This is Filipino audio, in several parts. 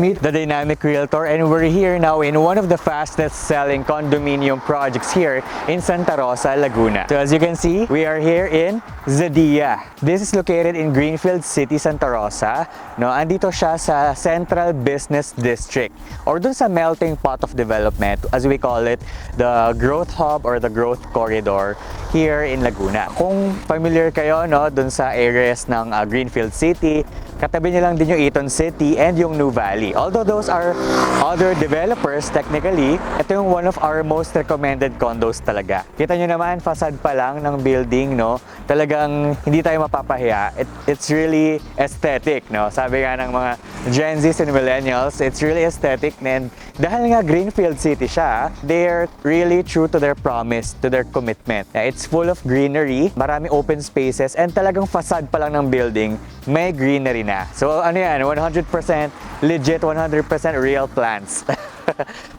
meet the Dynamic Realtor, and we're here now in one of the fastest selling condominium projects here in Santa Rosa, Laguna. So as you can see, we are here in Zadea. This is located in Greenfield City, Santa Rosa. No, andito siya sa Central Business District or dun sa melting pot of development, as we call it, the growth hub or the growth corridor here in Laguna. Kung familiar kayo no, dun sa areas ng Greenfield City, katabi niya lang din yung Eaton City and yung New Valley. Although those are other developers, technically, ito yung one of our most recommended condos talaga. Kita nyo naman, facade pa lang ng building, no? Talagang hindi tayo mapapahiya. It's really aesthetic, no? Sabi nga ng mga Gen Zs and Millennials, it's really aesthetic. And dahil nga Greenfield City siya, they're really true to their promise, to their commitment. It's full of greenery, marami open spaces, and talagang facade pa lang ng building, may greenery na. So ano yan, 100% legit, 100% real plants.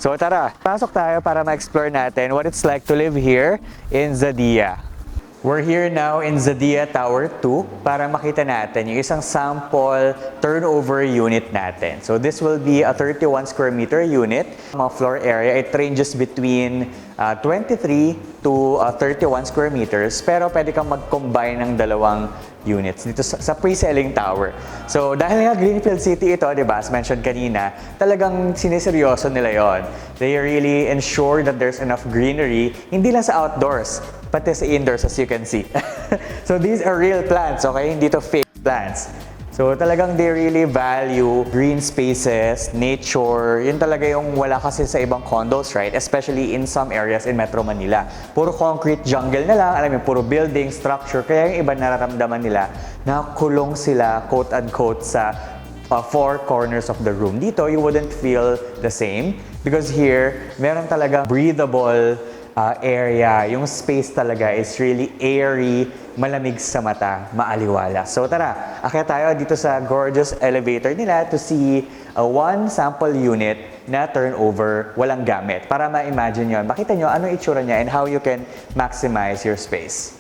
So tara, pasok tayo para ma-explore natin what it's like to live here in Zadea. We're here now in Zadea Tower 2 para makita natin yung isang sample turnover unit natin. So this will be a 31 square meter unit. Mga floor area, it ranges between 23 to 31 square meters, pero pwede kang mag-combine ng dalawang units dito sa pre-selling tower. So dahil nga Greenfield City ito, di ba, as mentioned kanina, talagang siniseryoso nila yon. They really ensure that there's enough greenery, hindi lang sa outdoors, pati sa indoors, as you can see. So these are real plants, okay? Hindi to fake plants. So talagang they really value green spaces, nature. Yun talaga yung wala kasi sa ibang condos, right? Especially in some areas in Metro Manila. Puro concrete jungle na lang, alam mo, puro building, structure. Kaya yung iba nararamdaman nila na kulong sila, quote-unquote, sa four corners of the room. Dito, you wouldn't feel the same because here, meron talaga breathable area. Yung space talaga is really airy, malamig sa mata, maaliwala. So tara, akyat tayo dito sa gorgeous elevator nila to see one sample unit na turnover, walang gamit. Para ma-imagine nyo, makita nyo ano itsura niya and how you can maximize your space.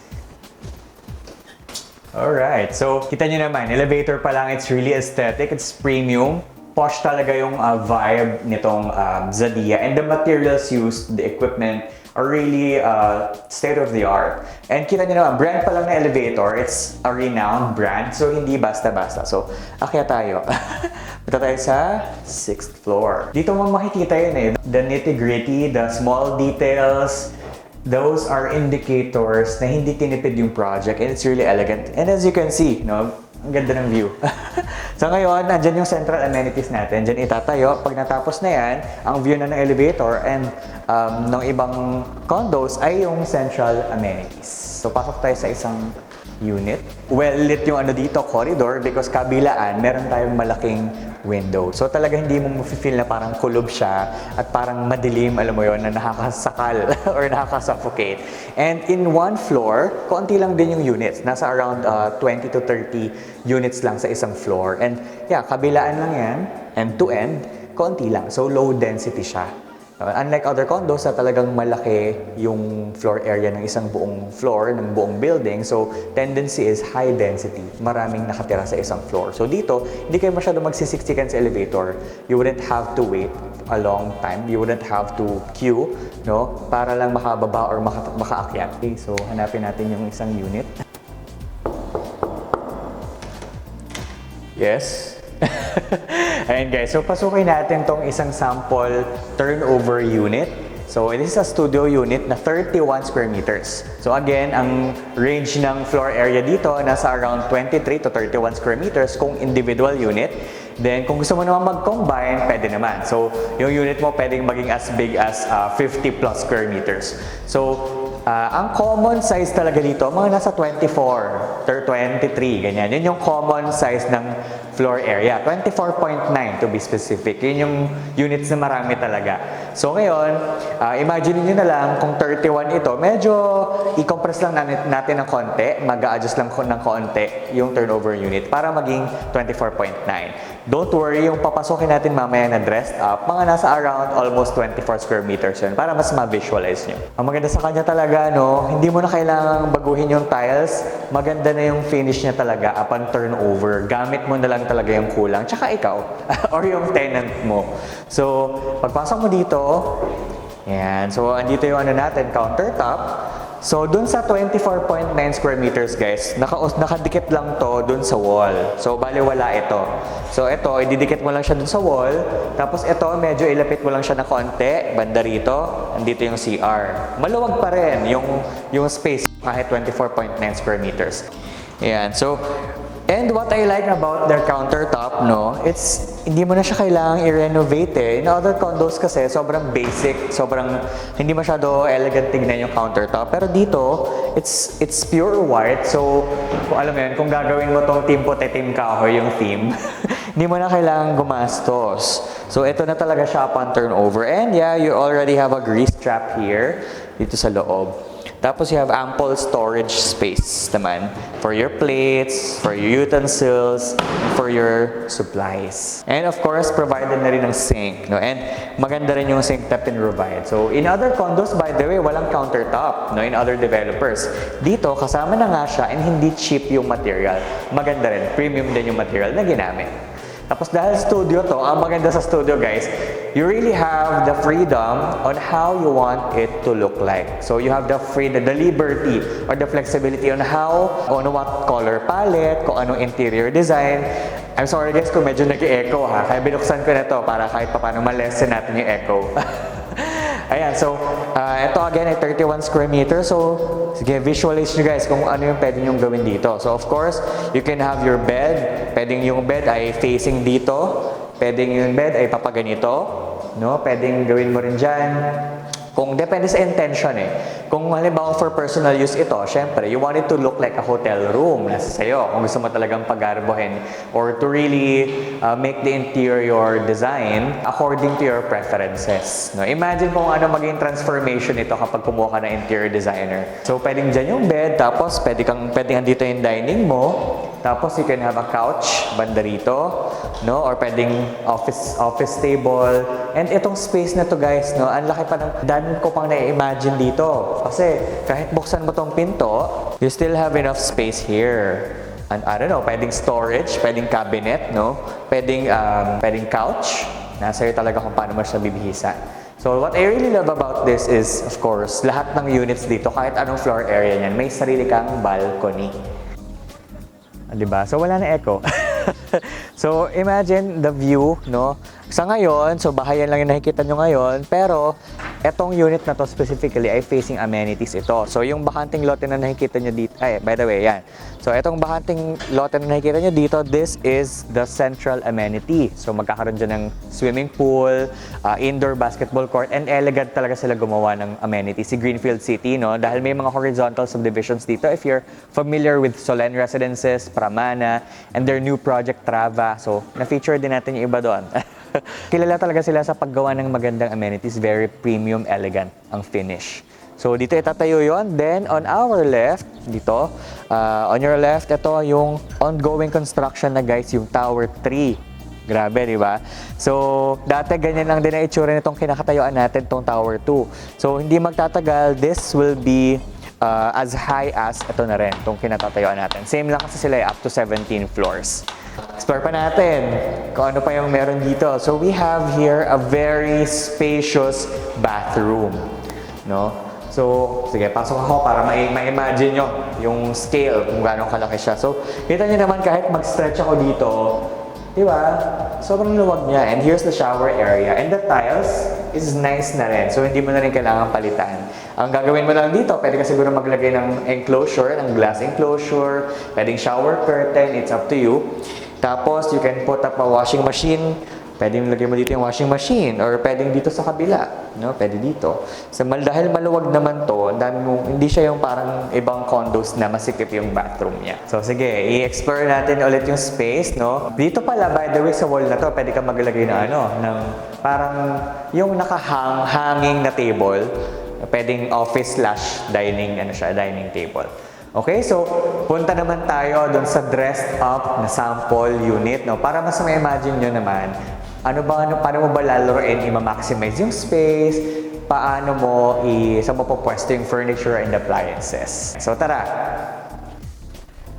Alright, so kita nyo naman, elevator pa lang, it's really aesthetic, it's premium. Posh talaga yung vibe nitong Zadea, and the materials used, the equipment, are really state-of-the-art. And kita nyo naman, brand pa lang na elevator, it's a renowned brand, so hindi basta-basta. So, akyat tayo. Punta tayo sa 6th floor. Dito mo makikita yun eh, the nitty-gritty, the small details, those are indicators na hindi tinipid yung project, and it's really elegant. And as you can see, no, ang ganda ng view. So ngayon, andyan yung central amenities natin. Diyan itatayo. Pag natapos na yan, ang view na ng elevator and ng ibang condos ay yung central amenities. So pasok tayo sa isang unit. Well lit yung ano dito, corridor, because kabilaan, meron tayong malaking window. So talaga hindi mo mafe-feel na parang kulob siya at parang madilim, alam mo yon, na nakakasakal or nakakasuffocate. And in one floor, konti lang din yung units. Nasa around 20 to 30 units lang sa isang floor. And yeah, kabilaan lang yan, end to end, konti lang. So low density siya. Unlike other condos na talagang malaki yung floor area ng isang buong floor, ng buong building. So, tendency is high density. Maraming nakatira sa isang floor. So, dito, hindi kayo masyado magsisiksikan sa elevator. You wouldn't have to wait a long time. You wouldn't have to queue, no? Para lang makababa or makaakyat. Okay, so, hanapin natin yung isang unit. Yes. Ayan guys, so pasukin natin tong isang sample turnover unit. So this is a studio unit na 31 square meters. So again, ang range ng floor area dito nasa around 23 to 31 square meters kung individual unit. Then kung gusto mo naman mag-combine, pwede naman. So yung unit mo pwedeng maging as big as 50 plus square meters. So ang common size talaga dito, mga nasa 24 or 23, ganyan. Yun yung common size ng floor area. 24.9 to be specific. Yun yung units na marami talaga. So ngayon, imagine niyo na lang kung 31 ito, medyo i-compress lang natin ng konti, mag-a-adjust lang ng konti yung turnover unit para maging 24.9. Don't worry, yung papasokin natin mamaya na dressed up, mga nasa around almost 24 square meters yun para mas ma-visualize nyo. Ang maganda sa kanya talaga, no, hindi mo na kailangang baguhin yung tiles. Maganda na yung finish niya talaga upon turnover. Gamit mo na lang talaga yung kulang. Tsaka ikaw, or yung tenant mo. So, pagpasok mo dito, yan. So, andito yung ano natin, countertop. So, dun sa 24.9 square meters, guys, nakadikit lang to dun sa wall. So, bali wala ito. So, ito, ididikit mo lang siya dun sa wall. Tapos, ito, medyo ilapit mo lang siya na konti. Banda rito, andito yung CR. Maluwag pa rin yung space kahit 24.9 square meters. Ayan. So, and what I like about their countertop, no, it's hindi mo na siya kailangang i-renovate eh. In other condos kasi, sobrang basic, sobrang hindi masyado elegant tignan yung countertop. Pero dito, it's pure white. So, kung alam mo yun, kung gagawin mo tong team puti, team kahoy yung theme, hindi mo na kailangang gumastos. So, ito na talaga siya upon turnover. And yeah, you already have a grease trap here, dito sa loob. Tapos you have ample storage space naman for your plates, for your utensils, for your supplies. And of course, provided na rin ng sink. No? And maganda rin yung sink that provide. So in other condos, by the way, walang countertop, no? In other developers. Dito, kasama na nga siya and hindi cheap yung material. Maganda rin, premium din yung material na ginamit. Tapos dahil studio to, ang maganda sa studio guys, you really have the freedom on how you want it to look like. So you have the freedom, the liberty, or the flexibility on on what color palette, kung anong interior design. I'm sorry guys kung medyo nag-echo ha, kaya binuksan ko na to para kahit paano ma-lessen natin yung echo. Ayan, so ito again ay 31 square meters. So sige, visualize nyo guys kung ano yung pwede nyo gawin dito. So of course, you can have your bed. Pwedeng yung bed ay facing dito. Pwedeng yung bed ay papaganito. No? Pwedeng gawin mo rin dyan. Kung depende sa intention eh. Kung halimbawa for personal use ito, syempre, you want it to look like a hotel room. Nasa sa'yo. Kung gusto mo talagang pag-arbohin or to really make the interior design according to your preferences. No? Imagine kung ano maging transformation ito kapag kumuha ka ng interior designer. So, pwedeng dyan yung bed, tapos pwedeng andito yung dining mo. Tapos you can have a couch banda rito, no? Or pwedeng office table. And itong space na to guys, no? Ang laki pa ng dan ko pang na-imagine dito. Kasi kahit buksan mo tong pinto, you still have enough space here. And I don't know, pwedeng storage, pwedeng cabinet, no? Pwedeng couch. Nasa iyo talaga kung paano mo siya bibihisa. So what I really love about this is, of course, lahat ng units dito, kahit anong floor area niyan, may sarili kang balcony. Diba? So, wala na echo. So, imagine the view, no? Sa ngayon, so bahayan lang yung nakikita nyo ngayon, pero etong unit na to specifically ay facing amenities ito. So, yung bakanting lote na nakikita nyo dito, by the way, yan. So, etong bakanting lote na nakikita nyo dito, this is the central amenity. So, magkakaroon dyan ng swimming pool, indoor basketball court, and elegant talaga sila gumawa ng amenities. Si Greenfield City, no? Dahil may mga horizontal subdivisions dito. If you're familiar with Solen Residences, Pramana, and their new project Trava. So, na-feature din natin yung iba doon. Kilala talaga sila sa paggawa ng magandang amenities. Very premium, elegant ang finish. So, dito itatayo yon. Then, on our left, dito, on your left, ito yung ongoing construction na guys, yung Tower 3. Grabe, di ba? So, dati ganyan lang din na itsura nitong kinakatayuan natin, tong Tower 2. So, hindi magtatagal, this will be as high as ito na rin, itong kinatatayuan natin. Same lang kasi sila up to 17 floors. Explore pa natin kung ano pa yung meron dito. So, we have here a very spacious bathroom. No? So, sige, pasok ako para ma-imagine nyo yung scale kung gaano kalaki siya. So, kita nyo naman kahit mag-stretch ako dito, di ba? Sobrang luwag niya. And here's the shower area. And the tiles is nice na rin. So, hindi mo na rin kailangan palitan. Ang gagawin mo lang dito, pwede ka siguro maglagay ng enclosure, ng glass enclosure, pwedeng shower curtain, it's up to you. Tapos, you can put up a washing machine. Pwedeng lagay mo dito yung washing machine or pwedeng dito sa kabila. No? Pwede dito. So, dahil maluwag naman to, hindi siya yung parang ibang condos na masikip yung bathroom niya. So, sige, i-explore natin ulit yung space. No? Dito pala, by the way, sa wall na to, pwede ka maglagay ng ng parang yung nakahanging na table. Pwedeng office/dining dining table. Okay, so punta naman tayo doon sa dressed up na sample unit, no? Para mas ma-imagine nyo naman, paano mo ba lalaroin, i-maximize yung space, paano mo, saan mo pupwesto yung furniture and appliances. So tara!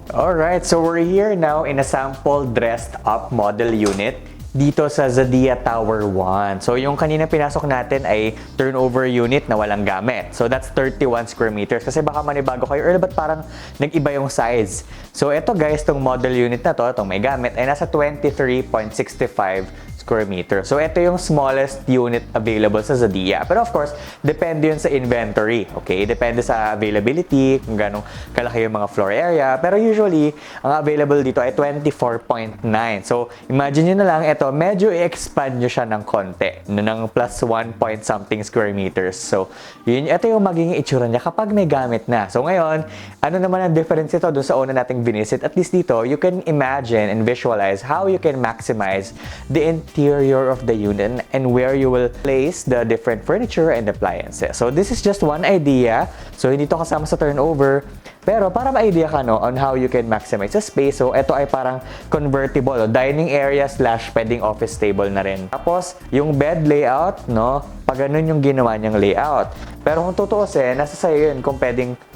Alright, so we're here now in a sample dressed up model unit dito sa Zadia Tower 1. So yung kanina pinasok natin ay turnover unit na walang gamit. So that's 31 square meters. Kasi baka manibago kayo, or ba't parang nag-iba yung size? So ito guys, tong model unit na to, itong may gamit, ay nasa 23.65 square meter. So ito yung smallest unit available sa Zadia. Pero of course, depende yun sa inventory. Okay? Depende sa availability, kung ganong kalaki yung mga floor area. Pero usually, ang available dito ay 24.9. So imagine nyo na lang, ito, medyo i-expand nyo siya ng konti. Ng plus 1 point something square meters. So ito yung magiging itsura niya kapag may gamit na. So ngayon, ano naman ang difference ito dun sa una nating visit? At least dito, you can imagine and visualize how you can maximize the interior of the unit and where you will place the different furniture and appliances. So this is just one idea. So hindi to kasama sa turnover. Pero para ma-idea ka no, on how you can maximize the space, so ito ay parang convertible, dining area / pwedeng office table na rin. Tapos, yung bed layout, no, pag ganun yung ginawa niyang layout. Pero kung tutuusin, nasa sa'yo yun kung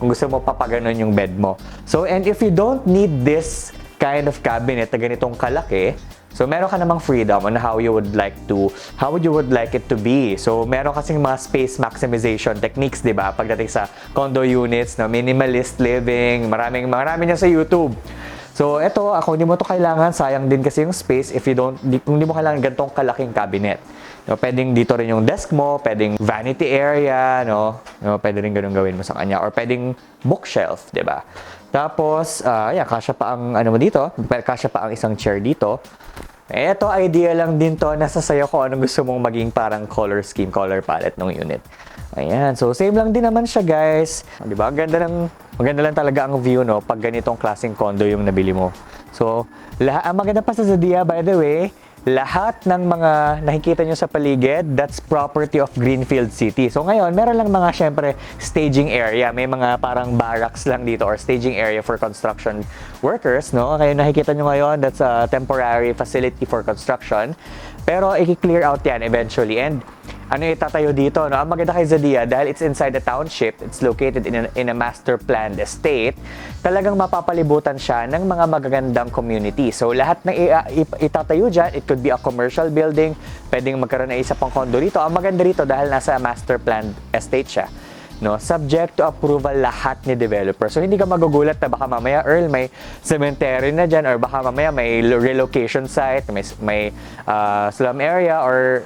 gusto mo papaganon yung bed mo. So, and if you don't need this kind of cabinet na ganitong kalaki, so meron ka namang freedom on how you would like it to be. So meron kasing mga space maximization techniques, 'di ba? Pagdating sa condo units na minimalist living, marami niyan sa YouTube. So ito, kung hindi mo to kailangan, sayang din kasi yung space kung hindi mo kailangan ganitong kalaking cabinet. No, pwedeng dito rin yung desk mo, pwedeng vanity area, no, pwede rin ganun gawin mo sa kanya, or pwedeng bookshelf, 'di ba? Tapos, kasya pa ang kasya pa ang isang chair dito. Ito, idea lang din to, nasa sayo kung anong gusto mong maging parang color scheme, color palette ng unit. Ayan, so same lang din naman siya guys. Di ba? Maganda lang talaga ang view, no, pag ganitong klaseng condo yung nabili mo. So, ang maganda pa sa Zadia, by the way, lahat ng mga nakikita nyo sa paligid, that's property of Greenfield City. So ngayon, meron lang mga syempre staging area. May mga parang barracks lang dito or staging area for construction workers, no? Kaya nakikita nyo ngayon, that's a temporary facility for construction. Pero i-clear out yan eventually. And ano itatayo dito, no? Ang maganda kay Zadia, dahil it's inside the township, it's located in a master planned estate, talagang mapapalibutan siya ng mga magagandang community. So lahat ng itatayo dyan, it could be a commercial building, pwedeng magkaroon na isa pang condo rito. Ang maganda rito dahil nasa master planned estate siya, no, subject to approval lahat ni developer. So hindi ka magugulat na baka mamaya, Earl, may cemetery na dyan, or baka mamaya may relocation site, may slum area, or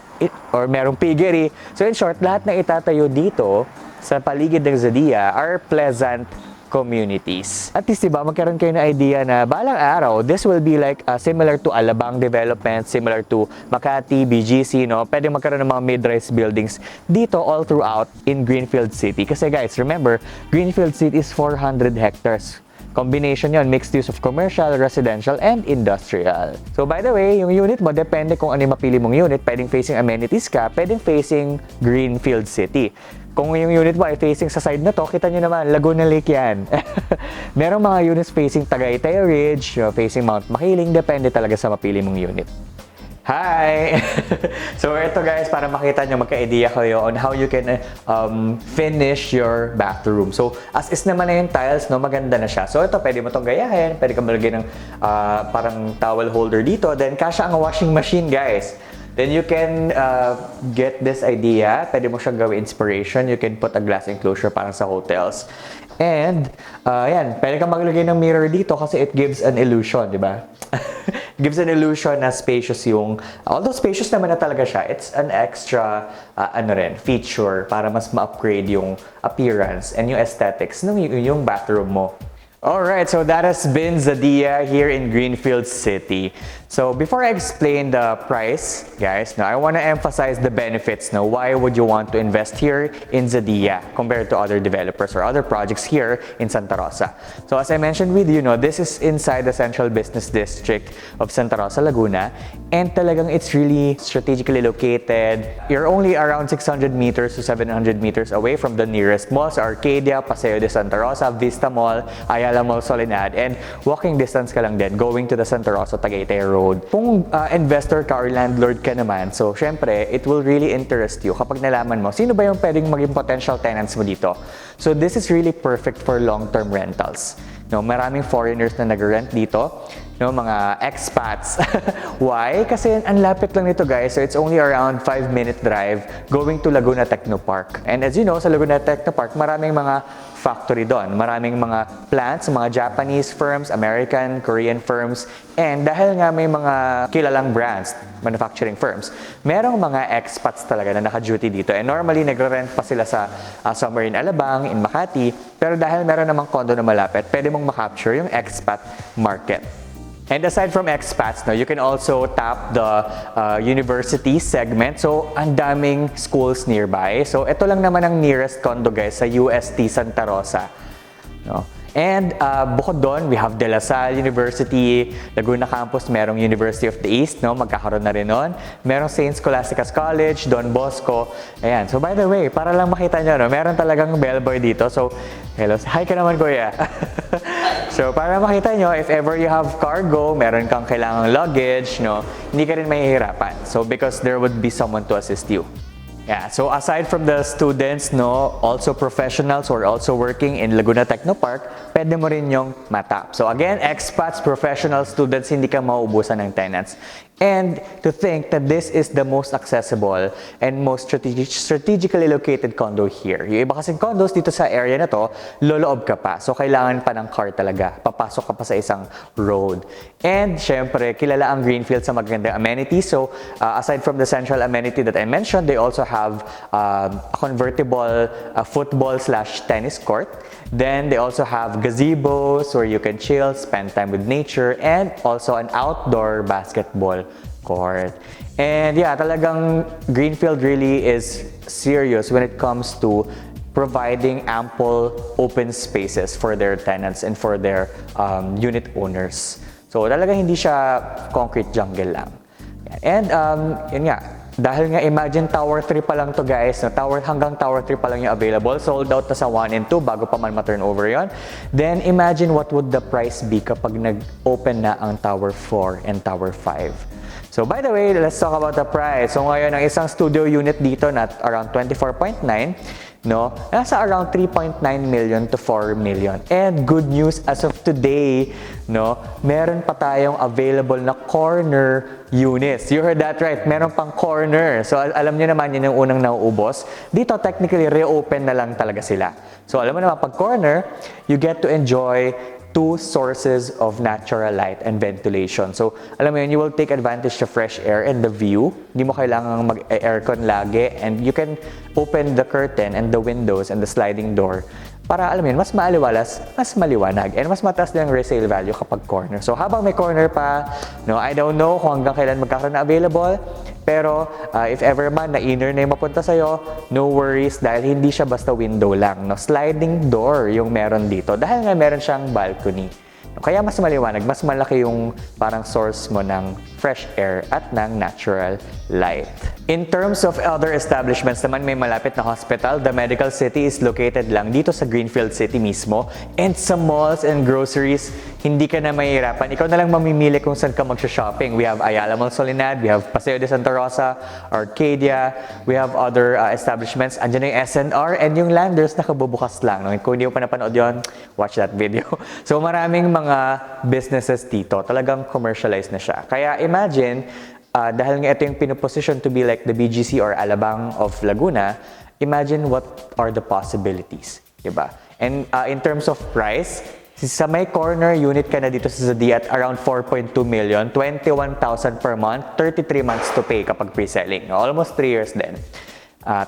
merong piggery. So in short, lahat na itatayo dito sa paligid ng Zadia are pleasant communities. At least, diba, magkaroon kayo ng idea na balang araw, this will be like similar to Alabang development, similar to Makati, BGC, no? Pwede magkaroon ng mga mid-rise buildings dito all throughout in Greenfield City. Kasi guys, remember, Greenfield City is 400 hectares. Combination yon, mixed use of commercial, residential, and industrial. So by the way, yung unit mo, depende kung ano yung mapili mong unit. Pwedeng facing amenities ka, pwedeng facing Greenfield City. Kung yung unit mo ay facing sa side na to, kita nyo naman, Laguna Lake yan. Merong mga units facing Tagaytay Ridge, facing Mount Makiling, depende talaga sa mapili mong unit. Hi! So ito guys, para makita nyo, magka-idea kayo on how you can finish your bathroom. So as is naman na yung tiles, no, maganda na siya. So ito, pwede mo itong gayahin, pwede ka malagay ng parang towel holder dito, then kasya ang washing machine guys. Then you can get this idea. Pwede mo siyang gawin inspiration. You can put a glass enclosure parang sa hotels. And, yan, pwede kang maglagay ng mirror dito kasi it gives an illusion, di ba? It gives an illusion na spacious yung, although spacious naman na talaga siya, it's an extra, feature para mas ma-upgrade yung appearance and yung aesthetics ng yung bathroom mo. Alright, so that has been Zadia here in Greenfield City. So before I explain the price, guys, now I want to emphasize the benefits. Now, why would you want to invest here in Zadia compared to other developers or other projects here in Santa Rosa? So as I mentioned with you, this is inside the Central Business District of Santa Rosa, Laguna, and talagang it's really strategically located. You're only around 600 meters to 700 meters away from the nearest malls: Arcadia, Paseo de Santa Rosa, Vista Mall, Ayala Mall Soledad, and walking distance ka lang din going to the Santa Rosa Tagaytay Road. Kung investor ka or landlord ka naman, so syempre, it will really interest you kapag nalaman mo sino ba yung pwedeng maging potential tenants mo dito. So this is really perfect for long-term rentals. Maraming foreigners na nag-rent dito, mga expats. Why? Kasi ang lapit lang nito, guys. So it's only around 5-minute drive going to Laguna Technopark. And as you know, sa Laguna Technopark, maraming mga factory doon. Maraming mga plants, mga Japanese firms, American, Korean firms. And dahil nga may mga kilalang brands, manufacturing firms, merong mga expats talaga na naka-duty dito. And normally, nagre-rent pa sila sa somewhere in Alabang, in Makati. Pero dahil meron namang condo na malapit, pwede mong makapture yung expat market. And aside from expats, you can also tap the university segment. So, ang daming schools nearby. So, ito lang naman ang nearest condo, guys, sa UST Santa Rosa. And bukod doon, we have De La Salle University, Laguna Campus, merong University of the East, magkakaroon na rin nun. Merong St. Scholastica's College, Don Bosco. Ayan. So by the way, para lang makita nyo, meron talagang bellboy dito. So, hello, hi ka naman, kuya. So para makita nyo, if ever you have cargo, meron kang kailangang luggage, hindi ka rin mahihirapan. So because there would be someone to assist you. Yeah, so aside from the students, also professionals who are also working in Laguna Technopark, pwede mo rin yung matap. So again, expats, professional students, hindi ka mauubusan ng tenants. And to think that this is the most accessible and most strategically located condo here. Yung iba kasing condos dito sa area na to, loloob ka pa. So kailangan pa ng car talaga. Papasok ka pa sa isang road. And syempre, kilala ang Greenfield sa magandang amenities. So aside from the central amenity that I mentioned, they also have a convertible football/tennis court. Then they also have gazebos where you can chill, spend time with nature, and also an outdoor basketball court. And yeah, talagang Greenfield really is serious when it comes to providing ample open spaces for their tenants and for their unit owners. So talagang hindi siya concrete jungle lang. And yun nga, dahil nga imagine Tower 3 pa lang to, guys, hanggang Tower 3 pa lang yung available, sold out na sa 1 and 2 bago pa man ma-turn over yon. Then imagine what would the price be kapag nag-open na ang Tower 4 and Tower 5. So by the way, let's talk about the price. So ngayon, ang isang studio unit dito na around 24.9, nasa around 3.9 million to 4 million. And good news, as of today, meron pa tayong available na corner units. You heard that right, meron pang corner. So alam niyo naman, yun yung unang nauubos. Dito, technically, reopen na lang talaga sila. So alam mo naman, pag corner, you get to enjoy 2 sources of natural light and ventilation. So, alam mo yun, you will take advantage of fresh air and the view. Hindi mo kailangang mag-aircon lagi, and you can open the curtain and the windows and the sliding door para, alam mo yun, mas maaliwalas, mas maliwanag, and mas mataas din ang resale value kapag corner. So, habang may corner pa, I don't know kung hanggang kailan magkakaroon na available, pero if ever man na inner na yung mapunta sa'yo, no worries dahil hindi siya basta window lang. Sliding door yung meron dito dahil nga meron siyang balcony. Kaya mas maliwanag, mas malaki yung parang source mo ng fresh air at ng natural light. In terms of other establishments naman, may malapit na hospital. The Medical City is located lang dito sa Greenfield City mismo. And sa malls and groceries, hindi ka na mahihirapan. Ikaw na lang mamimili kung saan ka mag-shopping. We have Ayala Mall Soledad, we have Paseo de Santa Rosa, Arcadia, we have other establishments. Andiyan na yung SNR and yung Landers nakabubukas lang. Kung hindi mo pa napanood yun, watch that video. So maraming mga businesses dito, talagang commercialized na siya. Kaya imagine, dahil nga ito yung pinoposition to be like the BGC or Alabang of Laguna, imagine what are the possibilities, diba? And in terms of price, sa may corner unit ka na dito sa Zadia at around 4.2 million, 21,000 per month, 33 months to pay kapag pre-selling. Almost 3 years din.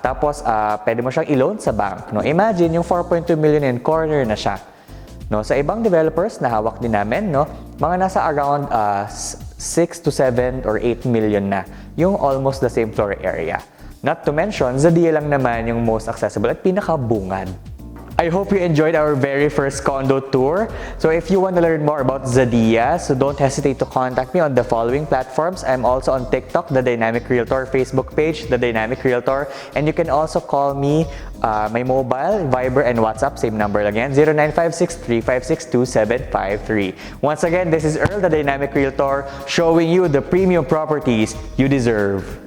Tapos, pwede mo siyang i-loan sa bank. Imagine yung 4.2 million in corner na siya. No, sa ibang developers na hawak din namin, no, mga nasa around 6 to 7 or 8 million na yung almost the same floor area. Not to mention, Zadia lang naman yung most accessible at pinakabungad. I hope you enjoyed our very first condo tour. So if you want to learn more about Zadia, so don't hesitate to contact me on the following platforms. I'm also on TikTok, The Dynamic Realtor, Facebook page, The Dynamic Realtor, and you can also call me, my mobile, Viber, and WhatsApp, same number again, 0956-356-2753. Once again, this is Earl, The Dynamic Realtor, showing you the premium properties you deserve.